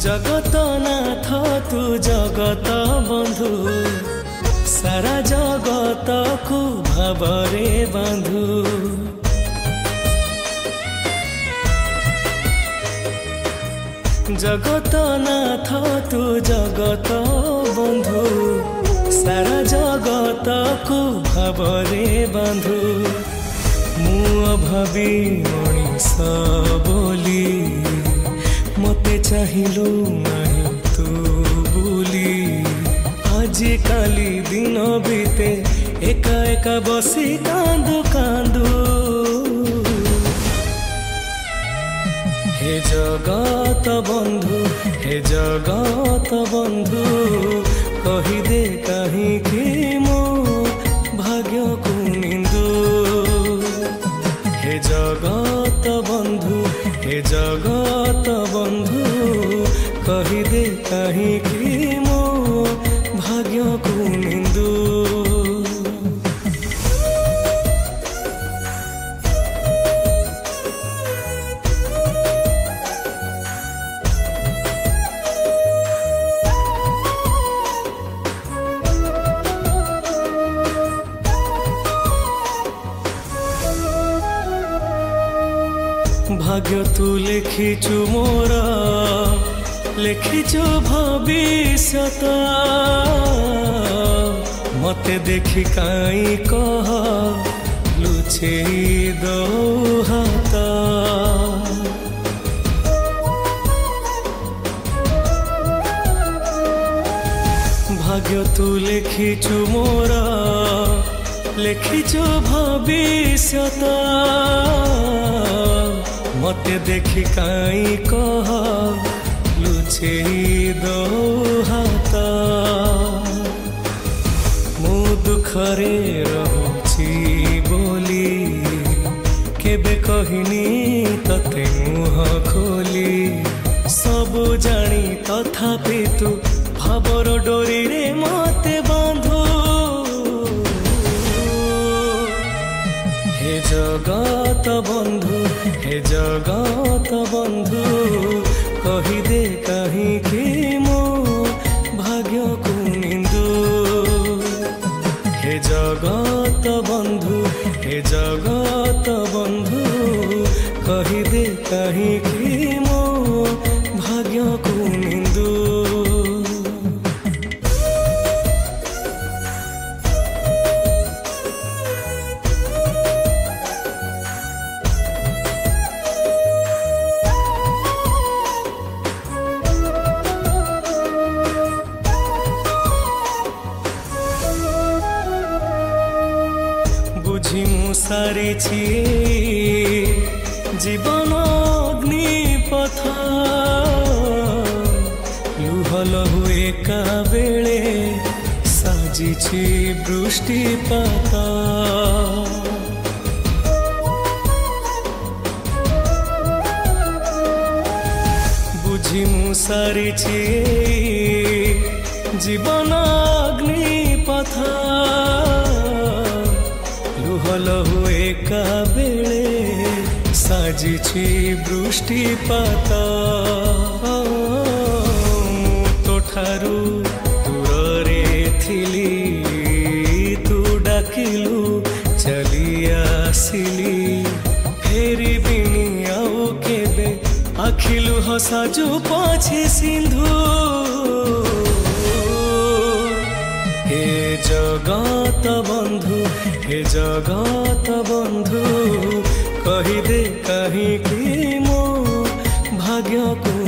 जगत नाथ तू जगत बंधु सारा जगत को भावरे बांधु जगत नाथ तू जगत बंधु सारा जगत को भावरे बांधु मु अभावी मनीष बोली मते चाहिलु नहीं तू बोली आज काली दिन बीते एका एका बसी कांदू कांदू हे जगत बंधु हे जगत बंधु कही दे कहीं कि मो भाग्य को निंदू हे जगत बंधु हे जगत बंधु कही दे कहीं कि मो भाग्य को निंदू भाग्य तू लिखिचु मोर लिखिचु भविष्यत मते देखी काई कह लुचे दो हाथ भाग्य तू लिखिचु मोर लिखिचु भविष्यत मते देखी काई कह लुचे दो हाथ मु दुखरे रहुची बोली केबे कहिनी तते मुह खोली सबु जानी तथापि तू भावर डोरी रे मते बांधु हे जगत बंधु हे जगत बंधु कही दे कहीं कि मो भाग्य को निंदू हे जगत बंधु हे जगत बंधु कही दे कहीं कि मो भाग्य को निंदू बुझी मु सारी जीवन अग्नि पथ लुहल हुए का बेले साजी वृष्टिपात बुझी मु सारी जीवन अग्नि पथ लुहल हुए का बेले साजी वृष्टिपात तो ठारू दूरे थिली तू डाकिलु चली आसिली फेरी बिनी आउ केबे आखिलु हसाजु पछे सिंधु हे जगत बंधु हे जगत बंधु कही दे कहीं कि मो भाग्य को